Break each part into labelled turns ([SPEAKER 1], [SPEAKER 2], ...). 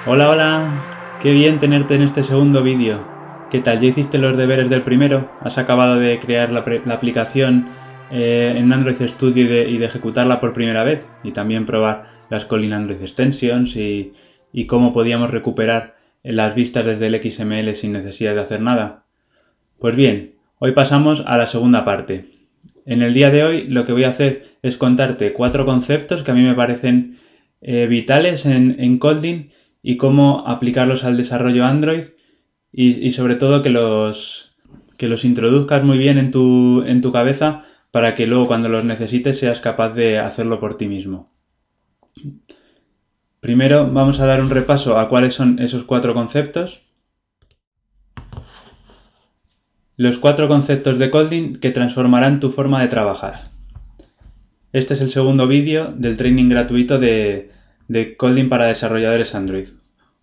[SPEAKER 1] Hola, hola, qué bien tenerte en este segundo vídeo. ¿Qué tal? ¿Ya hiciste los deberes del primero? ¿Has acabado de crear la aplicación en Android Studio y de ejecutarla por primera vez? Y también probar las Kotlin Android Extensions y cómo podíamos recuperar las vistas desde el XML sin necesidad de hacer nada. Pues bien, hoy pasamos a la segunda parte. En el día de hoy lo que voy a hacer es contarte 4 conceptos que a mí me parecen vitales en Kotlin y cómo aplicarlos al desarrollo Android y sobre todo que los introduzcas muy bien en tu cabeza para que luego cuando los necesites seas capaz de hacerlo por ti mismo. Primero vamos a dar un repaso a cuáles son esos 4 conceptos. Los 4 conceptos de Kotlin que transformarán tu forma de trabajar. Este es el segundo vídeo del training gratuito de Kotlin para desarrolladores Android,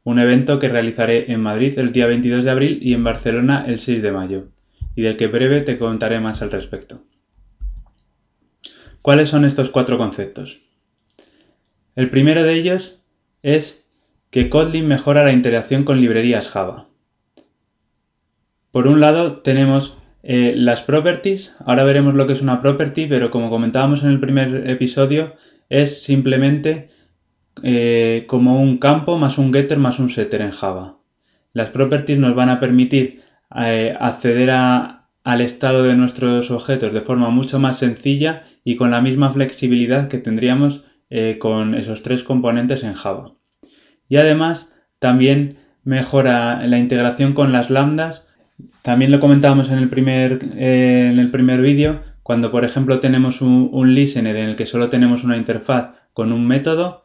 [SPEAKER 1] un evento que realizaré en Madrid el día 22 de abril y en Barcelona el 6 de mayo, y del que breve te contaré más al respecto. ¿Cuáles son estos 4 conceptos? El primero de ellos es que Kotlin mejora la interacción con librerías Java. Por un lado tenemos las properties. Ahora veremos lo que es una property, pero como comentábamos en el primer episodio, es simplemente como un campo más un getter más un setter en Java. Las properties nos van a permitir acceder al estado de nuestros objetos de forma mucho más sencilla y con la misma flexibilidad que tendríamos con esos 3 componentes en Java. Y además también mejora la integración con las lambdas. También lo comentábamos en el primer vídeo, cuando por ejemplo tenemos un listener en el que solo tenemos una interfaz con un método.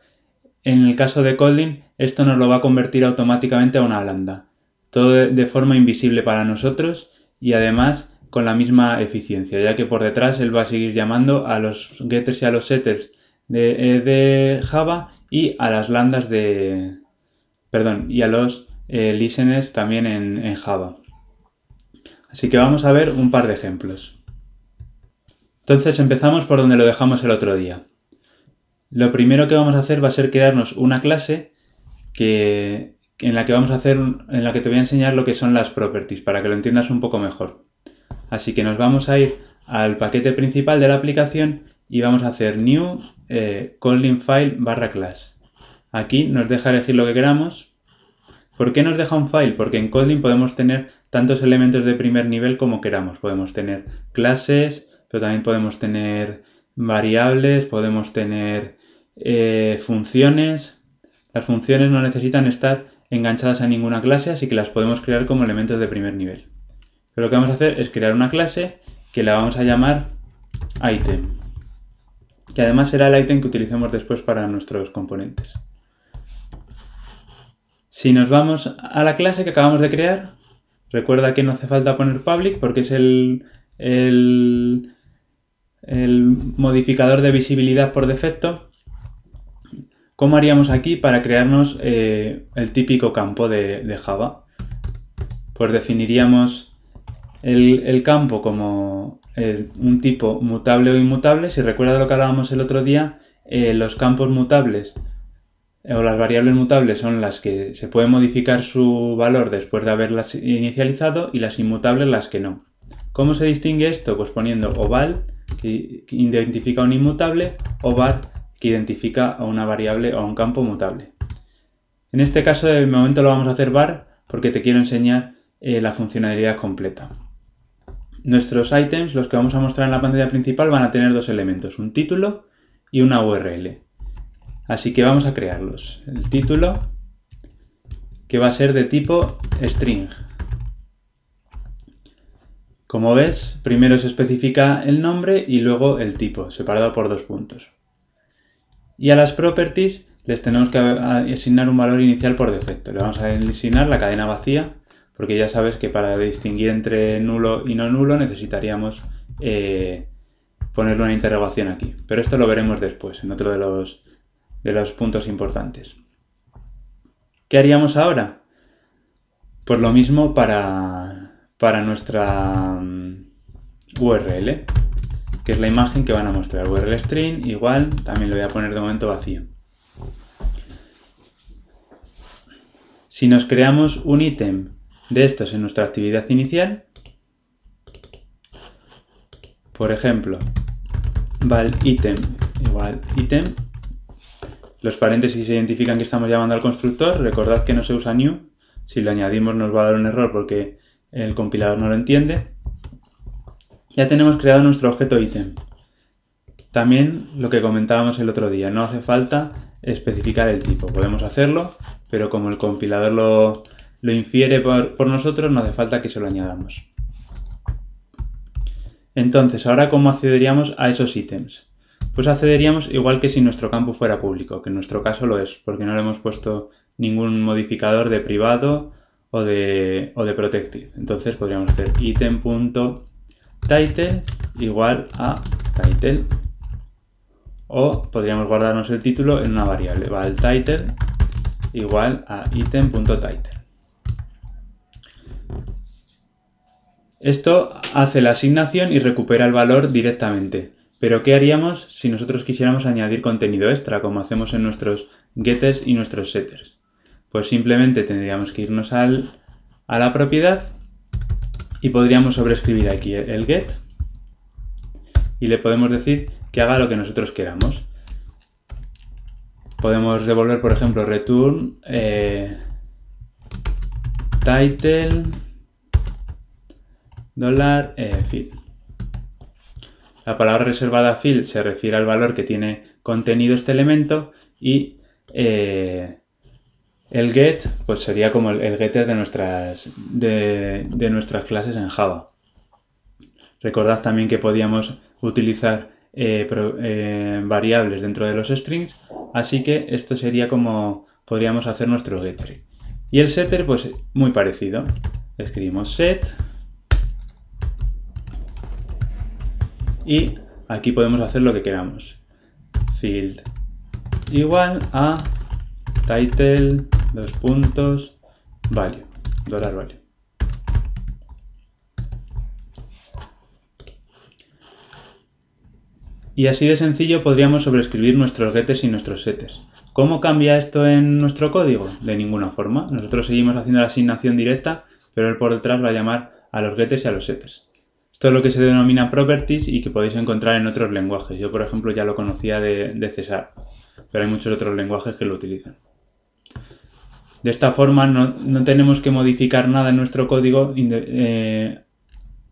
[SPEAKER 1] En el caso de Kotlin, esto nos lo va a convertir automáticamente a una lambda. Todo de forma invisible para nosotros y además con la misma eficiencia, ya que por detrás él va a seguir llamando a los getters y a los setters de Java y a las lambdas y a los listeners también en Java. Así que vamos a ver un par de ejemplos. Entonces empezamos por donde lo dejamos el otro día. Lo primero que vamos a hacer va a ser crearnos una clase en la que te voy a enseñar lo que son las properties para que lo entiendas un poco mejor. Así que nos vamos a ir al paquete principal de la aplicación y vamos a hacer new Kotlin file /class. Aquí nos deja elegir lo que queramos. ¿Por qué nos deja un file? Porque en Kotlin podemos tener tantos elementos de primer nivel como queramos. Podemos tener clases, pero también podemos tener variables, podemos tener funciones. Las funciones no necesitan estar enganchadas a ninguna clase, así que las podemos crear como elementos de primer nivel. Pero lo que vamos a hacer es crear una clase que la vamos a llamar item, que además será el item que utilicemos después para nuestros componentes. Si nos vamos a la clase que acabamos de crear, recuerda que no hace falta poner public porque es el modificador de visibilidad por defecto. ¿Cómo haríamos aquí para crearnos el típico campo de Java? Pues definiríamos el campo como un tipo mutable o inmutable. Si recuerdas lo que hablábamos el otro día, los campos mutables o las variables mutables son las que se puede modificar su valor después de haberlas inicializado y las inmutables las que no. ¿Cómo se distingue esto? Pues poniendo o val, que identifica un inmutable, o var, que identifica a una variable o a un campo mutable. En este caso de momento lo vamos a hacer var porque te quiero enseñar la funcionalidad completa. Nuestros items, los que vamos a mostrar en la pantalla principal, van a tener 2 elementos, un título y una URL. Así que vamos a crearlos. El título, que va a ser de tipo string. Como ves, primero se especifica el nombre y luego el tipo, separado por 2 puntos. Y a las properties les tenemos que asignar un valor inicial por defecto. Le vamos a asignar la cadena vacía, porque ya sabes que para distinguir entre nulo y no nulo necesitaríamos ponerle una interrogación aquí. Pero esto lo veremos después, en otro de los puntos importantes. ¿Qué haríamos ahora? Pues lo mismo para nuestra URL, que es la imagen que van a mostrar. URL string, igual, también lo voy a poner de momento vacío. Si nos creamos un ítem de estos en nuestra actividad inicial, por ejemplo, val item igual item, los paréntesis identifican que estamos llamando al constructor. Recordad que no se usa new, si lo añadimos nos va a dar un error porque el compilador no lo entiende. Ya tenemos creado nuestro objeto ítem. También lo que comentábamos el otro día, no hace falta especificar el tipo. Podemos hacerlo, pero como el compilador lo infiere por nosotros, no hace falta que se lo añadamos. Entonces, ahora ¿cómo accederíamos a esos ítems? Pues accederíamos igual que si nuestro campo fuera público, que en nuestro caso lo es, porque no le hemos puesto ningún modificador de privado o de protected. Entonces podríamos hacer item.title igual a title. O podríamos guardarnos el título en una variable, val title igual a item.title. Esto hace la asignación y recupera el valor directamente. Pero ¿qué haríamos si nosotros quisiéramos añadir contenido extra, como hacemos en nuestros getters y nuestros setters? Pues simplemente tendríamos que irnos a la propiedad y podríamos sobreescribir aquí el get y le podemos decir que haga lo que nosotros queramos. Podemos devolver, por ejemplo, return title $field. La palabra reservada field se refiere al valor que tiene contenido este elemento y el get pues sería como el getter de nuestras clases en Java. Recordad también que podíamos utilizar variables dentro de los strings, así que esto sería como podríamos hacer nuestro getter. Y el setter pues muy parecido. Escribimos set y aquí podemos hacer lo que queramos. Field igual a title $value. Y así de sencillo podríamos sobreescribir nuestros getters y nuestros setters. ¿Cómo cambia esto en nuestro código? De ninguna forma. Nosotros seguimos haciendo la asignación directa, pero él por detrás va a llamar a los getters y a los setters. Esto es lo que se denomina properties y que podéis encontrar en otros lenguajes. Yo, por ejemplo, ya lo conocía de C#, pero hay muchos otros lenguajes que lo utilizan. De esta forma no tenemos que modificar nada en nuestro código,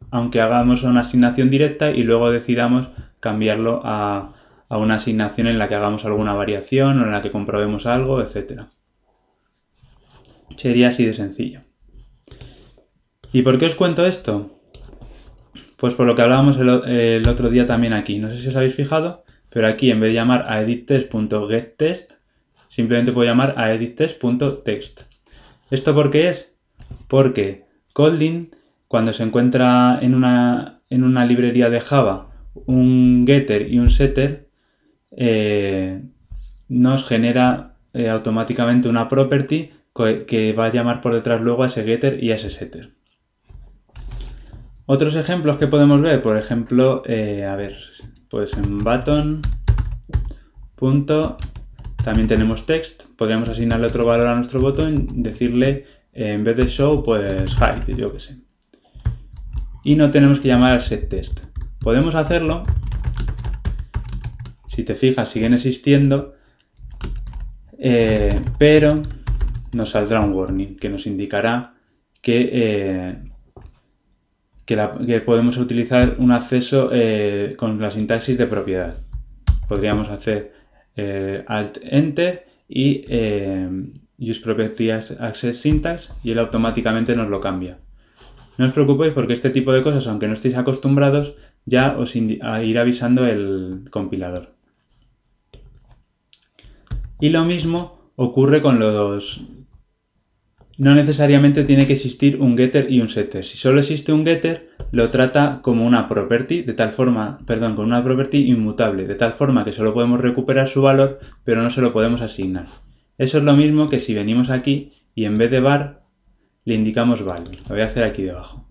[SPEAKER 1] aunque hagamos una asignación directa y luego decidamos cambiarlo a una asignación en la que hagamos alguna variación o en la que comprobemos algo, etc. Sería así de sencillo. ¿Y por qué os cuento esto? Pues por lo que hablábamos el otro día también aquí. No sé si os habéis fijado, pero aquí en vez de llamar a edittest.getTest, simplemente puedo llamar a edittest.text. ¿Esto por qué es? Porque Kotlin, cuando se encuentra en una librería de Java un getter y un setter, nos genera automáticamente una property que va a llamar por detrás luego a ese getter y a ese setter. Otros ejemplos que podemos ver, por ejemplo, pues en button. También tenemos text, podríamos asignarle otro valor a nuestro botón, decirle en vez de show, pues hide, yo que sé. Y no tenemos que llamar al setTest. Podemos hacerlo, si te fijas siguen existiendo, pero nos saldrá un warning que nos indicará que podemos utilizar un acceso con la sintaxis de propiedad. Podríamos hacer Alt-Enter y Use Property Access Syntax y él automáticamente nos lo cambia. No os preocupéis porque este tipo de cosas, aunque no estéis acostumbrados, ya os irá avisando el compilador. Y lo mismo ocurre con los... No necesariamente tiene que existir un getter y un setter. Si solo existe un getter, lo trata como una property, con una property inmutable, de tal forma que solo podemos recuperar su valor, pero no se lo podemos asignar. Eso es lo mismo que si venimos aquí y en vez de var le indicamos value. Lo voy a hacer aquí debajo.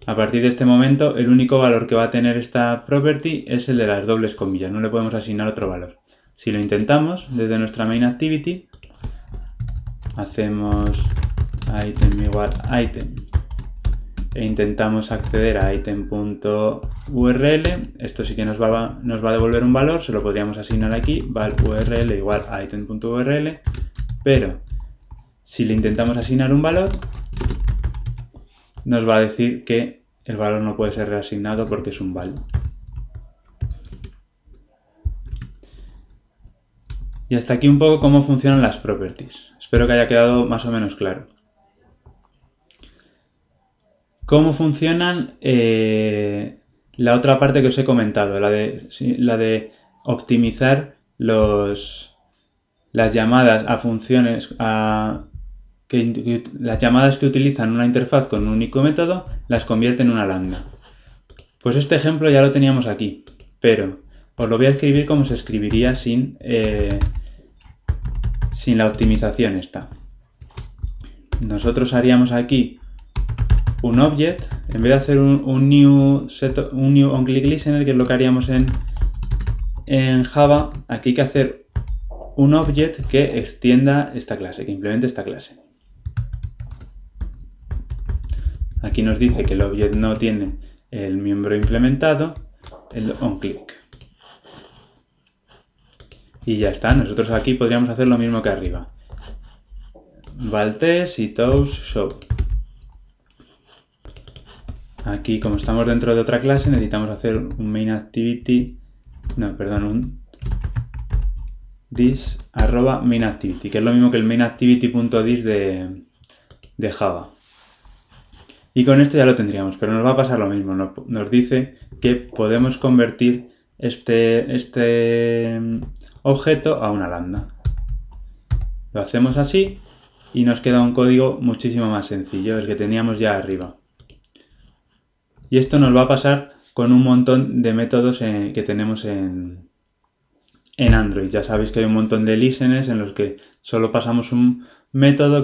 [SPEAKER 1] A partir de este momento, el único valor que va a tener esta property es el de las dobles comillas, no le podemos asignar otro valor. Si lo intentamos desde nuestra main activity, hacemos item igual item e intentamos acceder a item.url, esto sí que nos va a devolver un valor, se lo podríamos asignar aquí, val url igual item.url, pero si le intentamos asignar un valor, nos va a decir que el valor no puede ser reasignado porque es un val. Y hasta aquí un poco cómo funcionan las properties. Espero que haya quedado más o menos claro. ¿Cómo funcionan la otra parte que os he comentado? La de optimizar las llamadas a funciones, las llamadas que utilizan una interfaz con un único método, las convierte en una lambda. Pues este ejemplo ya lo teníamos aquí, pero os lo voy a escribir como se escribiría sin la optimización esta. Nosotros haríamos aquí un object, en vez de hacer un new onClickListener, que es lo que haríamos en Java, aquí hay que hacer un object que extienda esta clase, que implemente esta clase. Aquí nos dice que el object no tiene el miembro implementado, el onClick. Y ya está, nosotros aquí podríamos hacer lo mismo que arriba. Valtest y toast show. Aquí, como estamos dentro de otra clase, necesitamos hacer un main activity, un this @main activity, que es lo mismo que el main activity.this de Java. Y con esto ya lo tendríamos, pero nos va a pasar lo mismo. Nos dice que podemos convertir este objeto a una lambda. Lo hacemos así y nos queda un código muchísimo más sencillo, el que teníamos ya arriba. Y esto nos va a pasar con un montón de métodos que tenemos en Android. Ya sabéis que hay un montón de listeners en los que solo pasamos un método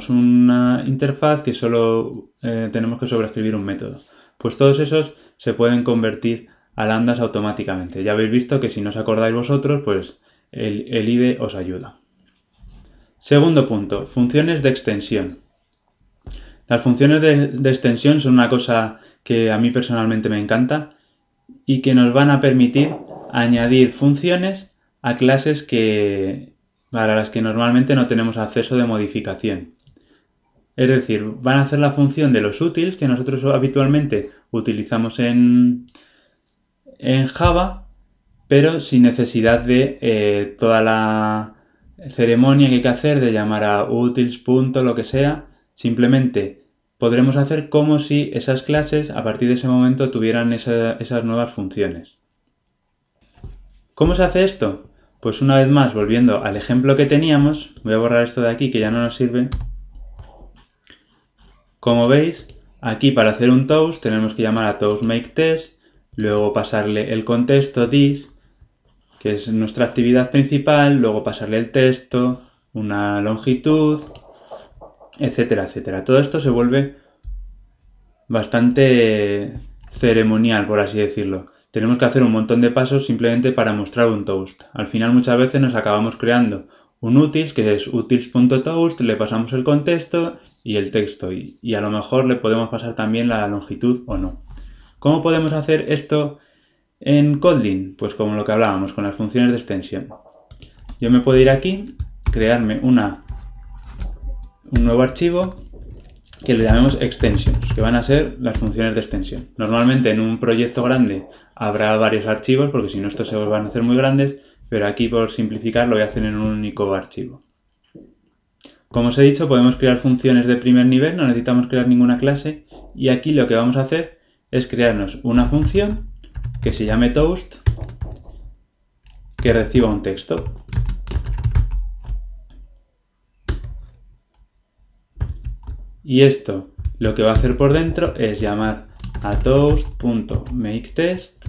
[SPEAKER 1] una interfaz que solo tenemos que sobreescribir un método. Pues todos esos se pueden convertir a lambdas automáticamente. Ya habéis visto que si no os acordáis vosotros, pues el IDE os ayuda. Segundo punto, funciones de extensión. Las funciones de extensión son una cosa que a mí personalmente me encanta y que nos van a permitir añadir funciones a clases para las que normalmente no tenemos acceso de modificación. Es decir, van a hacer la función de los utils que nosotros habitualmente utilizamos en Java, pero sin necesidad de toda la ceremonia que hay que hacer de llamar a utils. Lo que sea. Simplemente podremos hacer como si esas clases a partir de ese momento tuvieran esas nuevas funciones. ¿Cómo se hace esto? Pues una vez más, volviendo al ejemplo que teníamos, voy a borrar esto de aquí que ya no nos sirve. Como veis, aquí para hacer un toast tenemos que llamar a toastMakeTest, luego pasarle el contexto this, que es nuestra actividad principal, luego pasarle el texto, una longitud, etcétera, etcétera. Todo esto se vuelve bastante ceremonial, por así decirlo. Tenemos que hacer un montón de pasos simplemente para mostrar un toast. Al final muchas veces nos acabamos creando un utils, que es utils.toast, le pasamos el contexto y el texto. Y a lo mejor le podemos pasar también la longitud o no. ¿Cómo podemos hacer esto en Kotlin? Pues como lo que hablábamos, con las funciones de extensión. Yo me puedo ir aquí, crearme un nuevo archivo que le llamemos extensions, que van a ser las funciones de extensión. Normalmente en un proyecto grande habrá varios archivos, porque si no estos se van a hacer muy grandes, pero aquí por simplificar lo voy a hacer en un único archivo. Como os he dicho, podemos crear funciones de primer nivel, no necesitamos crear ninguna clase, y aquí lo que vamos a hacer es crearnos una función que se llame toast, que reciba un texto. Y esto lo que va a hacer por dentro es llamar a toast.makeTest.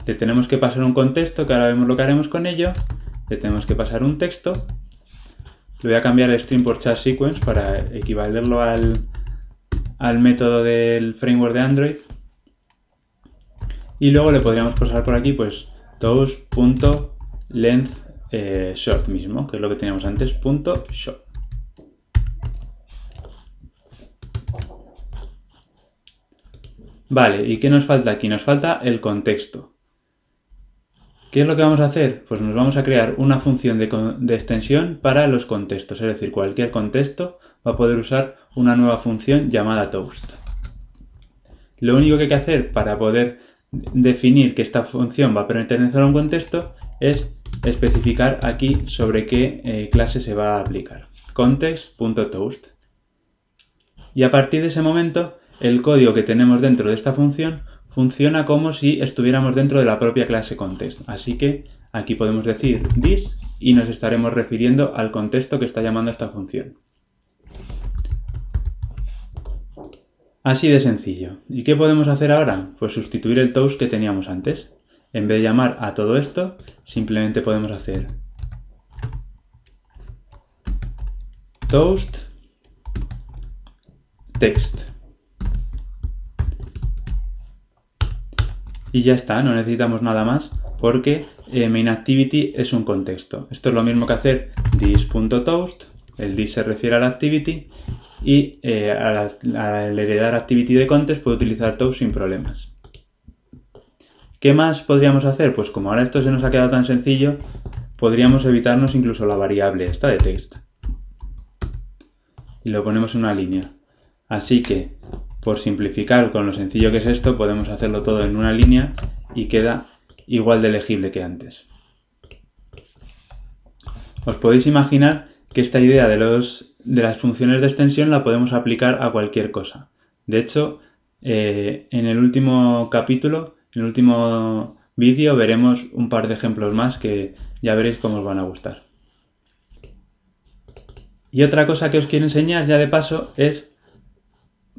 [SPEAKER 1] Le tenemos que pasar un contexto, que ahora vemos lo que haremos con ello. Le tenemos que pasar un texto. Le voy a cambiar el string por charSequence para equivalerlo al método del framework de Android. Y luego le podríamos pasar por aquí pues toast.length short mismo, que es lo que teníamos antes, punto short. Vale, ¿y qué nos falta aquí? Nos falta el contexto. ¿Qué es lo que vamos a hacer? Pues nos vamos a crear una función de extensión para los contextos, es decir, cualquier contexto va a poder usar una nueva función llamada toast. Lo único que hay que hacer para poder definir que esta función va a pertenecer a un contexto es especificar aquí sobre qué clase se va a aplicar. Context.toast. Y a partir de ese momento, el código que tenemos dentro de esta función funciona como si estuviéramos dentro de la propia clase context. Así que aquí podemos decir this y nos estaremos refiriendo al contexto que está llamando esta función. Así de sencillo. ¿Y qué podemos hacer ahora? Pues sustituir el toast que teníamos antes. En vez de llamar a todo esto, simplemente podemos hacer toast text. Y ya está, no necesitamos nada más porque MainActivity es un contexto. Esto es lo mismo que hacer this.toast, el this se refiere a la activity y al heredar activity de context puedo utilizar toast sin problemas. ¿Qué más podríamos hacer? Pues como ahora esto se nos ha quedado tan sencillo, podríamos evitarnos incluso la variable esta de text. Y lo ponemos en una línea. Así que, por simplificar con lo sencillo que es esto, podemos hacerlo todo en una línea y queda igual de legible que antes. Os podéis imaginar que esta idea de las funciones de extensión la podemos aplicar a cualquier cosa. De hecho, en el último capítulo, en el último vídeo, veremos un par de ejemplos más que ya veréis cómo os van a gustar. Y otra cosa que os quiero enseñar ya de paso es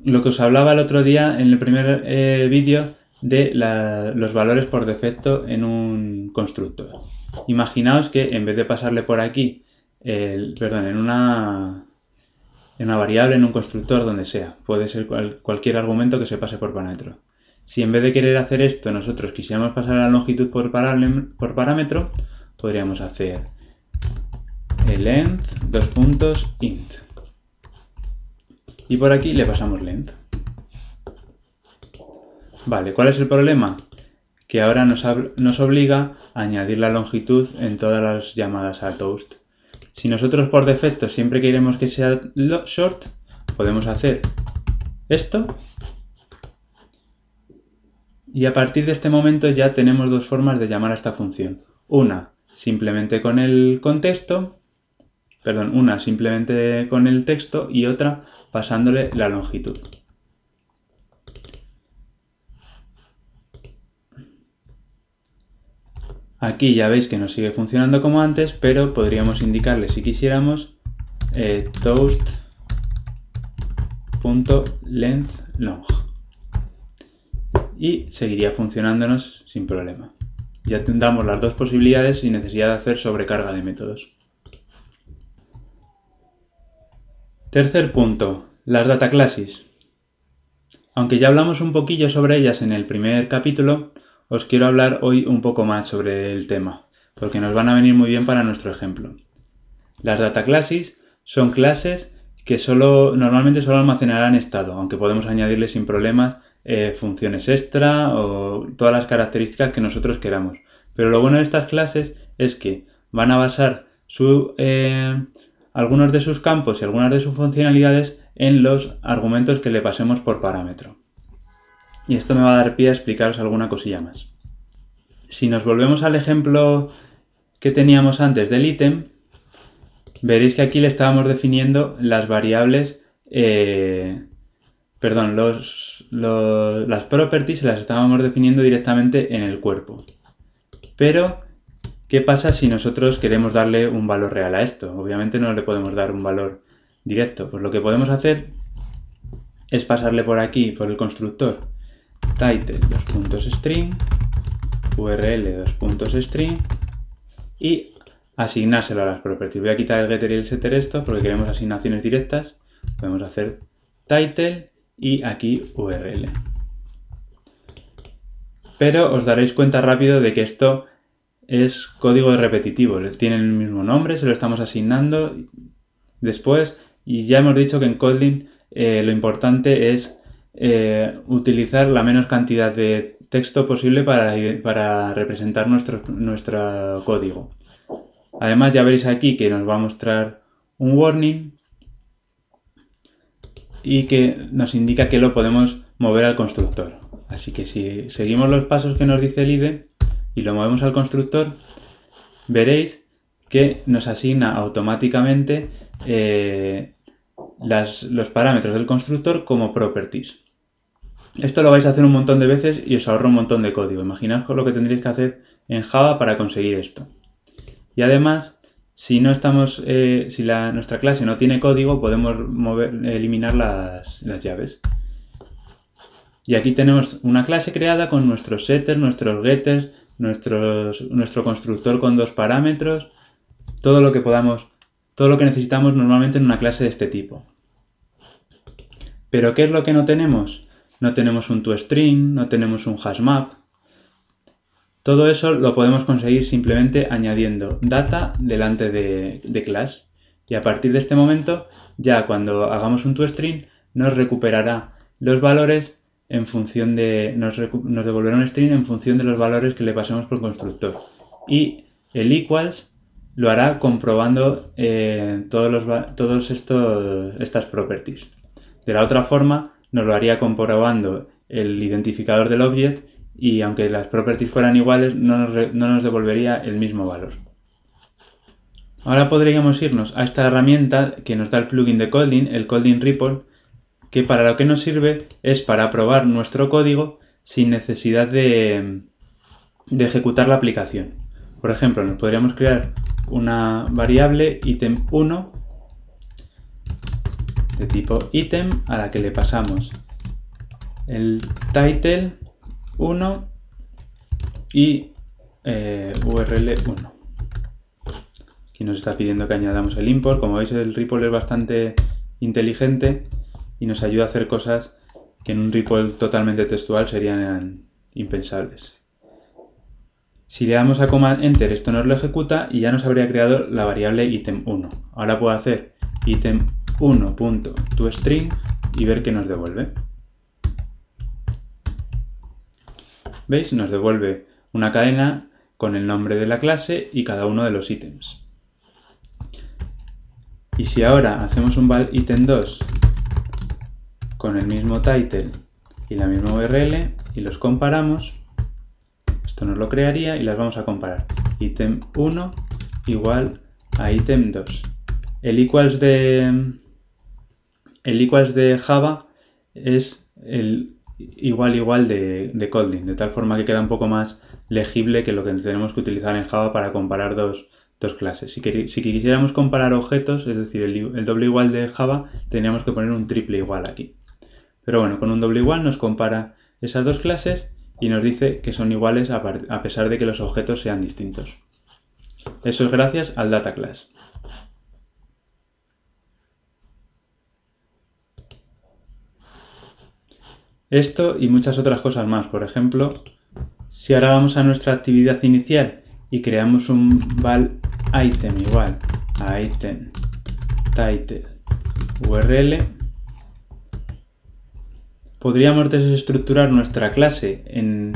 [SPEAKER 1] lo que os hablaba el otro día en el primer vídeo de los valores por defecto en un constructor. Imaginaos que en vez de pasarle por aquí, en una variable, en un constructor, donde sea, puede ser cualquier argumento que se pase por parámetro. Si en vez de querer hacer esto nosotros quisiéramos pasar la longitud por parámetro, podríamos hacer length, int. Y por aquí le pasamos length. Vale, ¿cuál es el problema? Que ahora nos obliga a añadir la longitud en todas las llamadas a toast. Si nosotros por defecto siempre queremos que sea short, podemos hacer esto. Y a partir de este momento ya tenemos dos formas de llamar a esta función. Una simplemente con el contexto, una simplemente con el texto y otra pasándole la longitud. Aquí ya veis que nos sigue funcionando como antes, pero podríamos indicarle si quisiéramos toast.lengthLong y seguiría funcionándonos sin problema. Ya damos las dos posibilidades sin necesidad de hacer sobrecarga de métodos. Tercer punto, las data classes. Aunque ya hablamos un poquillo sobre ellas en el primer capítulo, os quiero hablar hoy un poco más sobre el tema, porque nos van a venir muy bien para nuestro ejemplo. Las data classes son clases que normalmente solo almacenarán estado, aunque podemos añadirle sin problemas funciones extra o todas las características que nosotros queramos. Pero lo bueno de estas clases es que van a basar algunos de sus campos y algunas de sus funcionalidades en los argumentos que le pasemos por parámetro. Y esto me va a dar pie a explicaros alguna cosilla más. Si nos volvemos al ejemplo que teníamos antes del ítem, veréis que aquí le estábamos definiendo las variables, las properties las estábamos definiendo directamente en el cuerpo. Pero, ¿qué pasa si nosotros queremos darle un valor real a esto? Obviamente no le podemos dar un valor directo. Pues lo que podemos hacer es pasarle por aquí, por el constructor, title::string, url::string y asignárselo a las properties. Voy a quitar el getter y el setter esto porque queremos asignaciones directas. Podemos hacer title y aquí url. Pero os daréis cuenta rápido de que esto es código repetitivo, tienen el mismo nombre, se lo estamos asignando después, y ya hemos dicho que en Kotlin lo importante es utilizar la menos cantidad de texto posible para representar nuestro código. Además, ya veréis aquí que nos va a mostrar un warning y que nos indica que lo podemos mover al constructor. Así que si seguimos los pasos que nos dice el IDE y lo movemos al constructor, veréis que nos asigna automáticamente los parámetros del constructor como properties. Esto lo vais a hacer un montón de veces y os ahorra un montón de código. Imaginaos lo que tendréis que hacer en Java para conseguir esto. Y además, si nuestra clase no tiene código, podemos eliminar las llaves. Y aquí tenemos una clase creada con nuestros setters, nuestros getters, nuestro constructor con 2 parámetros, todo lo que necesitamos normalmente en una clase de este tipo. ¿Pero qué es lo que no tenemos? No tenemos un toString, no tenemos un hashmap. Todo eso lo podemos conseguir simplemente añadiendo data delante de class. Y a partir de este momento, ya cuando hagamos un toString, nos recuperará los valores en función de... Nos devolverá un string en función de los valores que le pasemos por constructor. Y el equals lo hará comprobando todas estas properties. De la otra forma, nos lo haría comprobando el identificador del object y aunque las properties fueran iguales, no nos devolvería el mismo valor. Ahora podríamos irnos a esta herramienta que nos da el plugin de Kotlin, el Kotlin Ripple, que para lo que nos sirve es para probar nuestro código sin necesidad de ejecutar la aplicación. Por ejemplo, nos podríamos crear una variable item1 de tipo item a la que le pasamos el title 1 y URL 1. Aquí nos está pidiendo que añadamos el import. Como veis, el Ripple es bastante inteligente y nos ayuda a hacer cosas que en un Ripple totalmente textual serían impensables. Si le damos a Command Enter, esto nos lo ejecuta y ya nos habría creado la variable item1. Ahora puedo hacer item1.toString y ver qué nos devuelve. ¿Veis? Nos devuelve una cadena con el nombre de la clase y cada uno de los ítems. Y si ahora hacemos un val item2 con el mismo title y la misma URL y los comparamos, esto nos lo crearía y las vamos a comparar. Item1 igual a item2. El equals de Java es el igual de Kotlin, de tal forma que queda un poco más legible que lo que tenemos que utilizar en Java para comparar dos clases. Si quisiéramos comparar objetos, es decir, el doble igual de Java, tendríamos que poner un triple igual aquí. Pero bueno, con un doble igual nos compara esas dos clases y nos dice que son iguales a pesar de que los objetos sean distintos. Eso es gracias al data class. Esto y muchas otras cosas más. Por ejemplo, si ahora vamos a nuestra actividad inicial y creamos un val item igual a item title URL, podríamos desestructurar nuestra clase en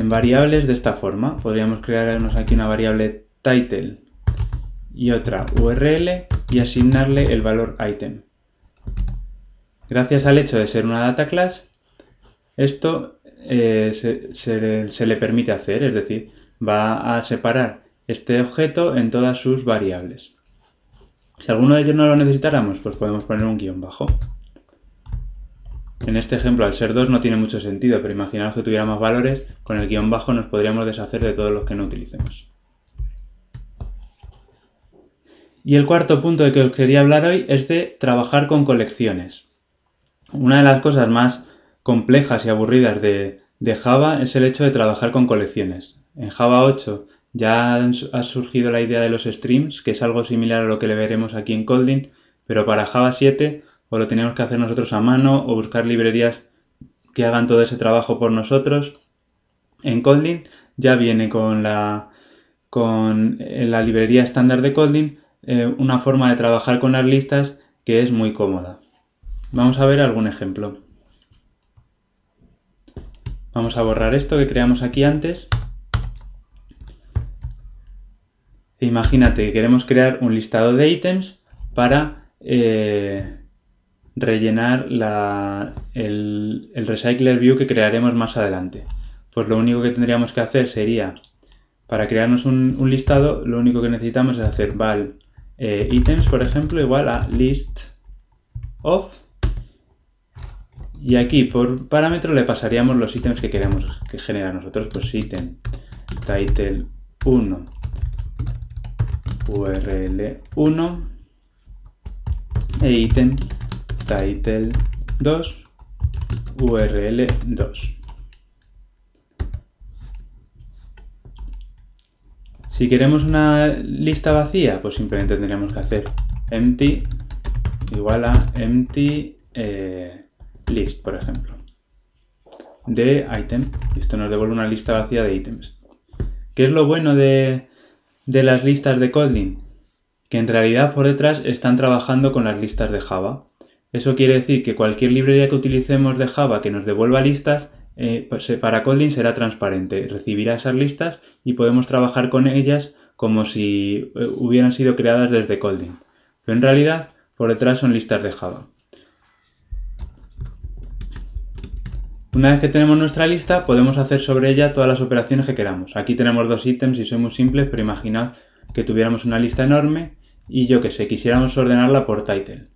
[SPEAKER 1] variables de esta forma. Podríamos crearnos aquí una variable title y otra URL y asignarle el valor item. Gracias al hecho de ser una data class, esto se le permite hacer, es decir, va a separar este objeto en todas sus variables. Si alguno de ellos no lo necesitáramos, pues podemos poner un guión bajo. En este ejemplo, al ser 2 no tiene mucho sentido, pero imaginaos que tuviera más valores, con el guión bajo nos podríamos deshacer de todos los que no utilicemos. Y el cuarto punto de que os quería hablar hoy es de trabajar con colecciones. Una de las cosas más complejas y aburridas de Java es el hecho de trabajar con colecciones. En Java 8 ya ha surgido la idea de los streams, que es algo similar a lo que le veremos aquí en Kotlin, pero para Java 7 o lo tenemos que hacer nosotros a mano o buscar librerías que hagan todo ese trabajo por nosotros. En Kotlin ya viene con la con la librería estándar de Kotlin una forma de trabajar con las listas que es muy cómoda. Vamos a ver algún ejemplo. Vamos a borrar esto que creamos aquí antes. Imagínate que queremos crear un listado de ítems para rellenar el Recycler View que crearemos más adelante. Pues lo único que tendríamos que hacer sería, para crearnos un listado, lo único que necesitamos es hacer val ítems, por ejemplo, igual a list of, y aquí por parámetro le pasaríamos los ítems que queremos que genera nosotros, pues ítem title 1 url 1 e ítem title 2 url 2. Si queremos una lista vacía, pues simplemente tendríamos que hacer empty igual a empty list, por ejemplo, de item. Y esto nos devuelve una lista vacía de ítems. ¿Qué es lo bueno de las listas de Kotlin? Que en realidad por detrás están trabajando con las listas de Java. Eso quiere decir que cualquier librería que utilicemos de Java que nos devuelva listas, pues para Kotlin será transparente, recibirá esas listas y podemos trabajar con ellas como si hubieran sido creadas desde Kotlin. Pero en realidad por detrás son listas de Java. Una vez que tenemos nuestra lista, podemos hacer sobre ella todas las operaciones que queramos. Aquí tenemos dos ítems y son muy simples, pero imaginad que tuviéramos una lista enorme y yo que sé, quisiéramos ordenarla por title.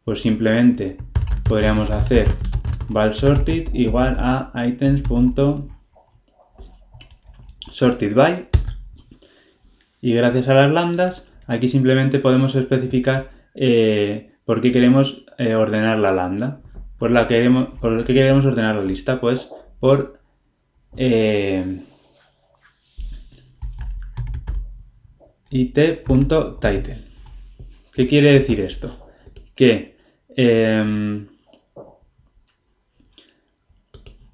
[SPEAKER 1] Pues simplemente podríamos hacer val sorted igual a items.sortedBy, y gracias a las lambdas aquí simplemente podemos especificar por qué queremos ordenar la lambda. ¿Por qué queremos ordenar la lista? Pues por it.title. ¿Qué quiere decir esto? Que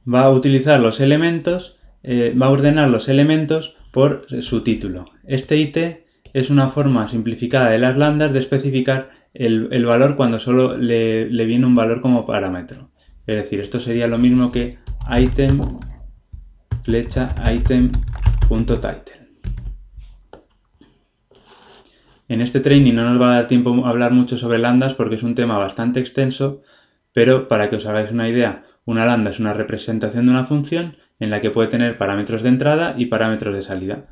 [SPEAKER 1] va a utilizar los elementos, va a ordenar los elementos por su título. Este it es una forma simplificada de las lambdas de especificar el valor cuando solo le viene un valor como parámetro. Es decir, esto sería lo mismo que item flecha item.title. En este training no nos va a dar tiempo a hablar mucho sobre lambdas porque es un tema bastante extenso, pero para que os hagáis una idea, una lambda es una representación de una función en la que puede tener parámetros de entrada y parámetros de salida.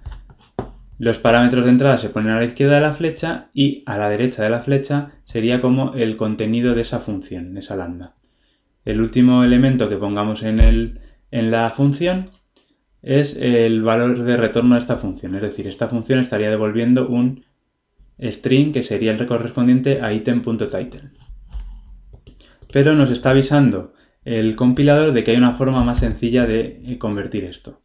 [SPEAKER 1] Los parámetros de entrada se ponen a la izquierda de la flecha y a la derecha de la flecha sería como el contenido de esa función, esa lambda. El último elemento que pongamos en la función es el valor de retorno de esta función, es decir, esta función estaría devolviendo un string que sería el correspondiente a item.title. Pero nos está avisando el compilador de que hay una forma más sencilla de convertir esto.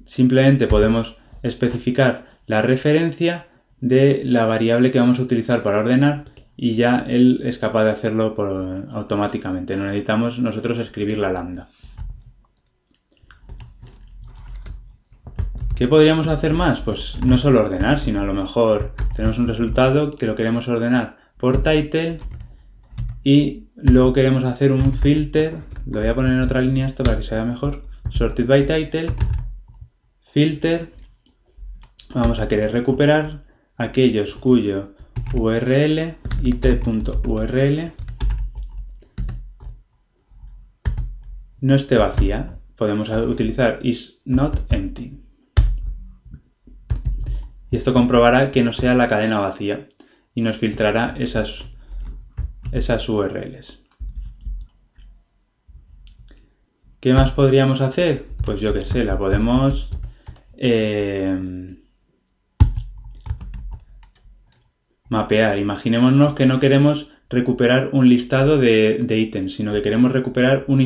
[SPEAKER 1] Simplemente podemos especificar la referencia de la variable que vamos a utilizar para ordenar y ya él es capaz de hacerlo automáticamente. No necesitamos nosotros escribir la lambda. ¿Qué podríamos hacer más? Pues no solo ordenar, sino a lo mejor tenemos un resultado que lo queremos ordenar por title y luego queremos hacer un filter. Lo voy a poner en otra línea esto para que se vea mejor. Sorted by title, filter. Vamos a querer recuperar aquellos cuyo URL, it.url, no esté vacía. Podemos utilizar isNotEmpty. Y esto comprobará que no sea la cadena vacía y nos filtrará esas URLs. ¿Qué más podríamos hacer? Pues yo que sé, la podemos mapear. Imaginémonos que no queremos recuperar un listado de ítems, sino que queremos recuperar un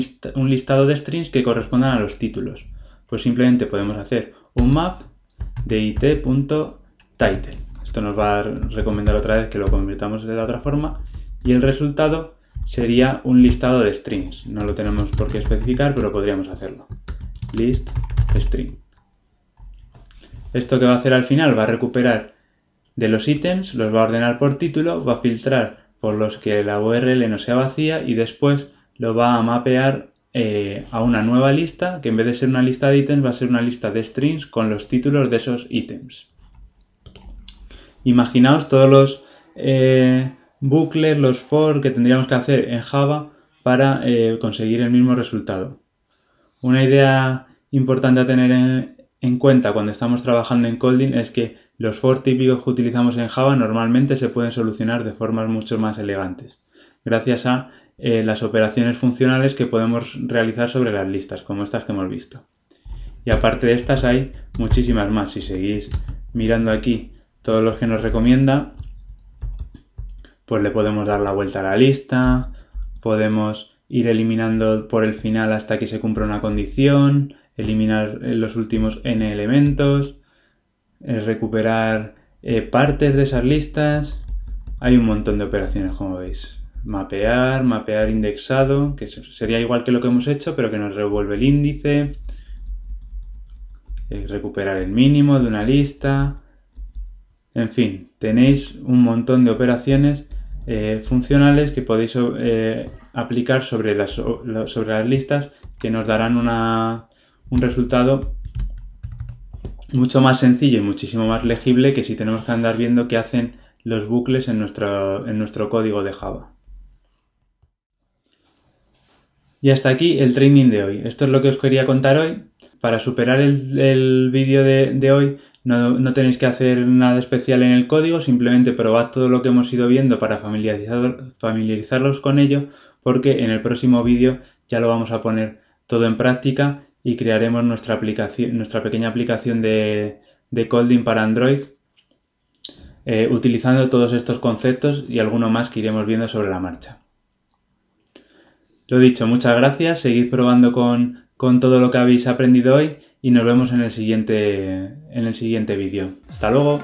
[SPEAKER 1] listado de strings que correspondan a los títulos. Pues simplemente podemos hacer un map de it.title. Esto nos va a recomendar otra vez que lo convirtamos de la otra forma y el resultado sería un listado de strings. No lo tenemos por qué especificar, pero podríamos hacerlo. List string. Esto que va a hacer al final va a recuperar de los ítems, los va a ordenar por título, va a filtrar por los que la URL no sea vacía y después lo va a mapear a una nueva lista que en vez de ser una lista de ítems va a ser una lista de strings con los títulos de esos ítems. Imaginaos todos los bucles, los for que tendríamos que hacer en Java para conseguir el mismo resultado. Una idea importante a tener en cuenta cuando estamos trabajando en Kotlin es que los for típicos que utilizamos en Java normalmente se pueden solucionar de formas mucho más elegantes, gracias a las operaciones funcionales que podemos realizar sobre las listas, como estas que hemos visto. Y aparte de estas hay muchísimas más. Si seguís mirando aquí todos los que nos recomienda, pues le podemos dar la vuelta a la lista, podemos ir eliminando por el final hasta que se cumpla una condición, eliminar los últimos n elementos, recuperar partes de esas listas. Hay un montón de operaciones, como veis. Mapear indexado, que sería igual que lo que hemos hecho, pero que nos revuelve el índice. Recuperar el mínimo de una lista. En fin, tenéis un montón de operaciones funcionales que podéis aplicar sobre las listas que nos darán un resultado mucho más sencillo y muchísimo más legible que si tenemos que andar viendo qué hacen los bucles en nuestro código de Java. Y hasta aquí el training de hoy. Esto es lo que os quería contar hoy. Para superar el vídeo de hoy no tenéis que hacer nada especial en el código, simplemente probad todo lo que hemos ido viendo para familiarizaros con ello, porque en el próximo vídeo ya lo vamos a poner todo en práctica y crearemos nuestra pequeña aplicación de Kotlin para Android, utilizando todos estos conceptos y alguno más que iremos viendo sobre la marcha. Lo dicho, muchas gracias, seguid probando con todo lo que habéis aprendido hoy y nos vemos en el siguiente vídeo. ¡Hasta luego!